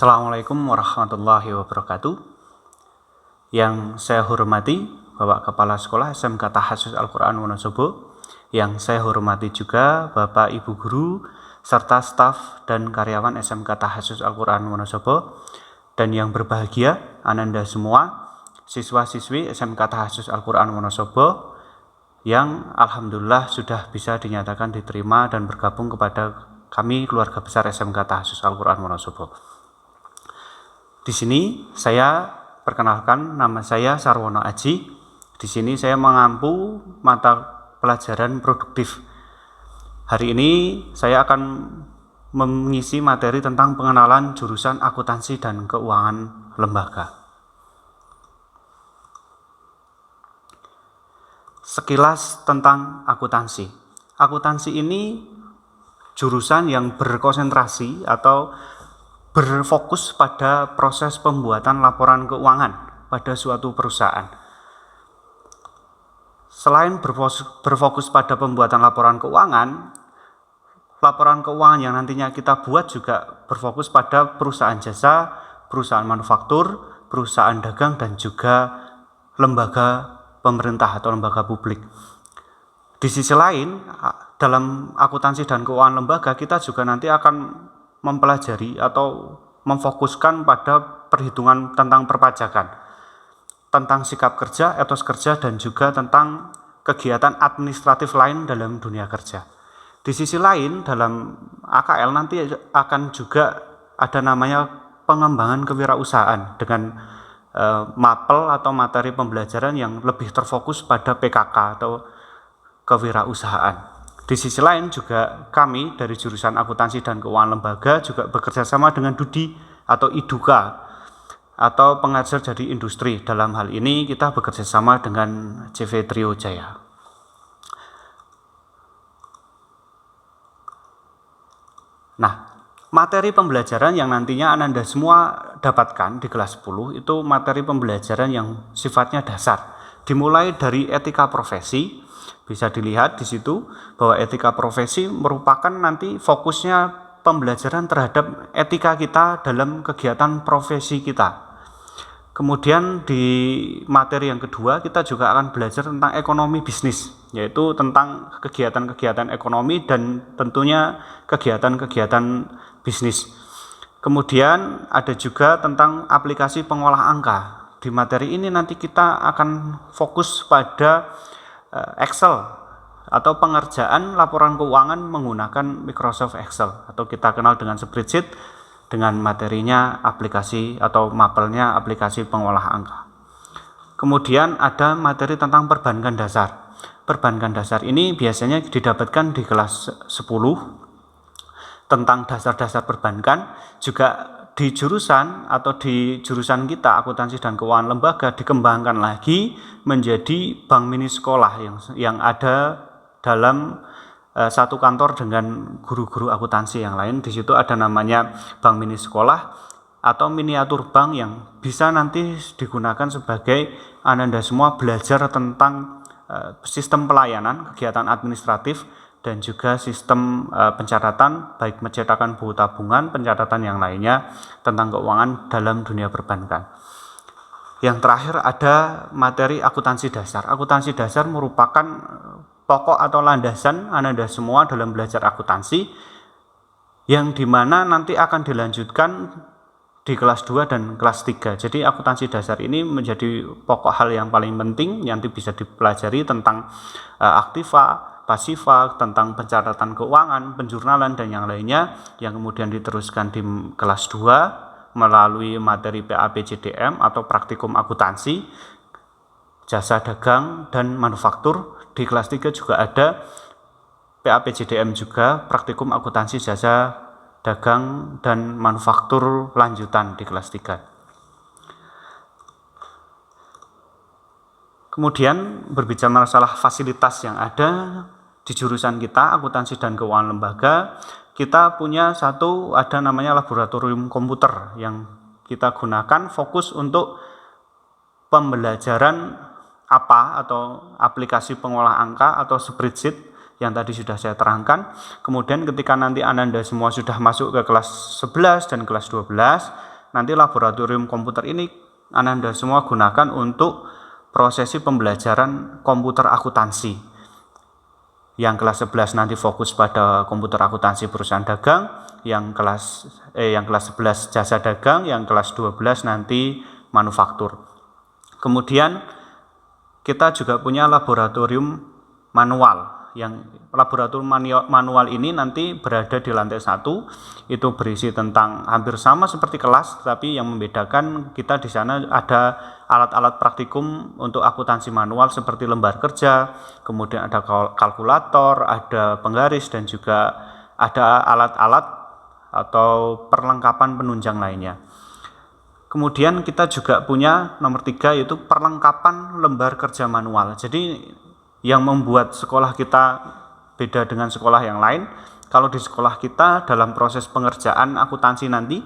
Assalamualaikum warahmatullahi wabarakatuh. Yang saya hormati Bapak Kepala Sekolah SMK Tahassus Al-Quran Wonosobo, yang saya hormati juga Bapak Ibu Guru serta staf dan karyawan SMK Tahassus Al-Quran Wonosobo, dan yang berbahagia Ananda semua siswa-siswi SMK Tahassus Al-Quran Wonosobo yang alhamdulillah sudah bisa dinyatakan diterima dan bergabung kepada kami keluarga besar SMK Tahassus Al-Quran Wonosobo. Di sini saya perkenalkan, nama saya Sarwono Aji. Di sini saya mengampu mata pelajaran produktif. Hari ini saya akan mengisi materi tentang pengenalan jurusan akuntansi dan keuangan lembaga. Sekilas tentang akuntansi. Akuntansi ini jurusan yang berkonsentrasi atau berfokus pada proses pembuatan laporan keuangan pada suatu perusahaan. Selain berfokus pada pembuatan laporan keuangan yang nantinya kita buat juga berfokus pada perusahaan jasa, perusahaan manufaktur, perusahaan dagang, dan juga lembaga pemerintah atau lembaga publik. Di sisi lain, dalam akuntansi dan keuangan lembaga kita juga nanti akan mempelajari atau memfokuskan pada perhitungan tentang perpajakan, tentang sikap kerja, etos kerja, dan juga tentang kegiatan administratif lain dalam dunia kerja. Di sisi lain, dalam AKL nanti akan juga ada namanya pengembangan kewirausahaan dengan mapel atau materi pembelajaran yang lebih terfokus pada PKK atau kewirausahaan. Di sisi lain juga kami dari jurusan akuntansi dan keuangan lembaga juga bekerja sama dengan Dudi atau IDUKA atau pengajar jadi industri. Dalam hal ini kita bekerja sama dengan CV Trio Jaya. Nah, materi pembelajaran yang nantinya Ananda semua dapatkan di kelas 10 itu materi pembelajaran yang sifatnya dasar. Dimulai dari etika profesi. Bisa dilihat di situ bahwa etika profesi merupakan nanti fokusnya pembelajaran terhadap etika kita dalam kegiatan profesi kita. Kemudian di materi yang kedua kita juga akan belajar tentang ekonomi bisnis, yaitu tentang kegiatan-kegiatan ekonomi dan tentunya kegiatan-kegiatan bisnis. Kemudian ada juga tentang aplikasi pengolah angka. Di materi ini nanti kita akan fokus pada Excel atau pengerjaan laporan keuangan menggunakan Microsoft Excel atau kita kenal dengan spreadsheet, dengan materinya aplikasi atau mapelnya aplikasi pengolah angka. Kemudian ada materi tentang perbankan dasar. Perbankan dasar ini biasanya didapatkan di kelas 10 tentang dasar-dasar perbankan. Juga di jurusan jurusan kita akuntansi dan keuangan lembaga dikembangkan lagi menjadi bank mini sekolah yang ada dalam satu kantor dengan guru-guru akuntansi yang lain. Di situ ada namanya bank mini sekolah atau miniatur bank yang bisa nanti digunakan sebagai Ananda semua belajar tentang sistem pelayanan, kegiatan administratif, dan juga sistem pencatatan, baik pencetakan buku tabungan, pencatatan yang lainnya tentang keuangan dalam dunia perbankan. Yang terakhir ada materi akuntansi dasar. Akuntansi dasar merupakan pokok atau landasan Ananda semua dalam belajar akuntansi, yang dimana nanti akan dilanjutkan di kelas 2 dan kelas 3. Jadi akuntansi dasar ini menjadi pokok hal yang paling penting yang nanti bisa dipelajari tentang aktiva, pasifa, tentang pencatatan keuangan, penjurnalan, dan yang lainnya, yang kemudian diteruskan di kelas 2 melalui materi PAPJDM atau praktikum akuntansi, jasa dagang, dan manufaktur. Di kelas 3 juga ada PAPJDM juga, praktikum akuntansi jasa dagang dan manufaktur lanjutan di kelas 3. Kemudian berbicara masalah fasilitas yang ada di jurusan kita akuntansi dan keuangan lembaga, kita punya ada namanya laboratorium komputer yang kita gunakan fokus untuk pembelajaran atau aplikasi pengolah angka atau spreadsheet yang tadi sudah saya terangkan. Kemudian ketika nanti Ananda semua sudah masuk ke kelas 11 dan kelas 12, nanti laboratorium komputer ini Ananda semua gunakan untuk prosesi pembelajaran komputer akuntansi. Yang kelas 11 nanti fokus pada komputer akuntansi perusahaan dagang, yang kelas 11 jasa dagang, yang kelas 12 nanti manufaktur. Kemudian kita juga punya laboratorium manual. Yang laboratorium manual ini nanti berada di lantai 1, itu berisi tentang hampir sama seperti kelas, tapi yang membedakan kita di sana ada alat-alat praktikum untuk akuntansi manual seperti lembar kerja, kemudian ada kalkulator, ada penggaris, dan juga ada alat-alat atau perlengkapan penunjang lainnya. Kemudian kita juga punya nomor 3, yaitu perlengkapan lembar kerja manual. Jadi yang membuat sekolah kita beda dengan sekolah yang lain, kalau di sekolah kita dalam proses pengerjaan akuntansi nanti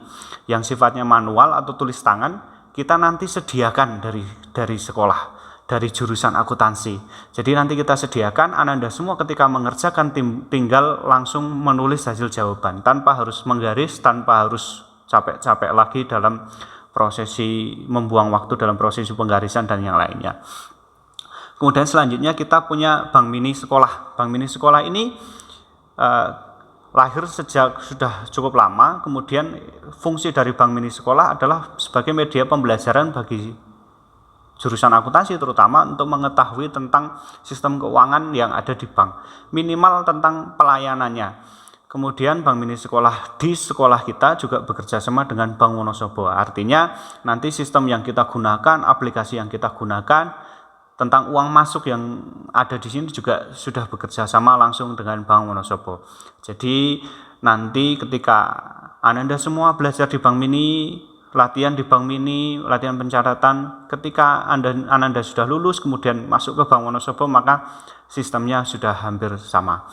yang sifatnya manual atau tulis tangan, kita nanti sediakan dari sekolah, dari jurusan akuntansi. Jadi nanti kita sediakan, Ananda semua ketika mengerjakan tinggal langsung menulis hasil jawaban tanpa harus menggaris, tanpa harus capek-capek lagi dalam prosesi membuang waktu dalam prosesi penggarisan dan yang lainnya. Kemudian selanjutnya kita punya bank mini sekolah. Bank mini sekolah ini lahir sejak sudah cukup lama. Kemudian fungsi dari bank mini sekolah adalah sebagai media pembelajaran bagi jurusan akuntansi, terutama untuk mengetahui tentang sistem keuangan yang ada di bank, minimal tentang pelayanannya. Kemudian bank mini sekolah di sekolah kita juga bekerja sama dengan Bank Wonosobo. Artinya nanti sistem yang kita gunakan, aplikasi yang kita gunakan, tentang uang masuk yang ada di sini juga sudah bekerja sama langsung dengan Bank Wonosobo. Jadi nanti ketika Ananda semua belajar di Bank Mini, latihan di Bank Mini, latihan pencatatan, ketika Ananda sudah lulus kemudian masuk ke Bank Wonosobo, maka sistemnya sudah hampir sama.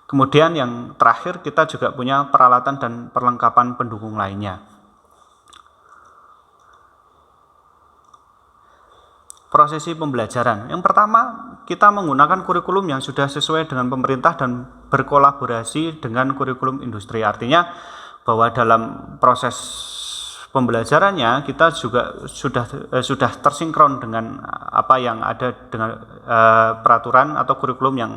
Kemudian yang terakhir kita juga punya peralatan dan perlengkapan pendukung lainnya. Prosesi pembelajaran. Yang pertama, kita menggunakan kurikulum yang sudah sesuai dengan pemerintah dan berkolaborasi dengan kurikulum industri. Artinya bahwa dalam proses pembelajarannya kita juga sudah tersinkron dengan apa yang ada dengan peraturan atau kurikulum yang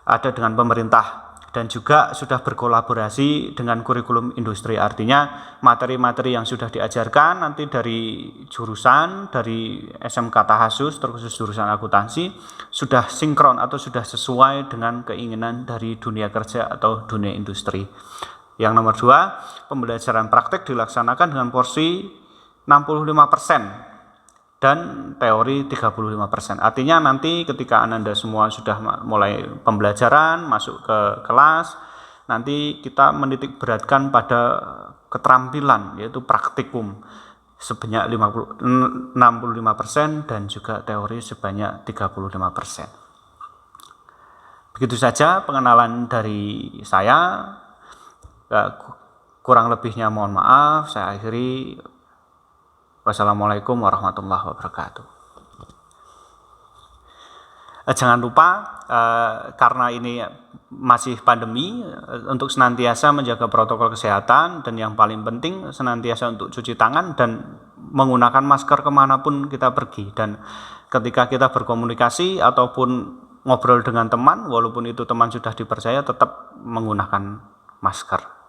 ada dengan pemerintah, dan juga sudah berkolaborasi dengan kurikulum industri. Artinya materi-materi yang sudah diajarkan nanti dari jurusan, dari SMK Tahasus terkhusus jurusan akuntansi sudah sinkron atau sudah sesuai dengan keinginan dari dunia kerja atau dunia industri. Yang nomor 2, pembelajaran praktek dilaksanakan dengan porsi 65% dan teori 35%. Artinya nanti ketika Ananda semua sudah mulai pembelajaran, masuk ke kelas, nanti kita menitik beratkan pada keterampilan, yaitu praktikum sebanyak 65% dan juga teori sebanyak 35%. Begitu saja pengenalan dari saya. Kurang lebihnya mohon maaf, saya akhiri. Wassalamualaikum warahmatullahi wabarakatuh. Jangan lupa karena ini masih pandemi, untuk senantiasa menjaga protokol kesehatan, dan yang paling penting senantiasa untuk cuci tangan dan menggunakan masker kemanapun kita pergi. Dan ketika kita berkomunikasi ataupun ngobrol dengan teman, walaupun itu teman sudah dipercaya, tetap menggunakan masker.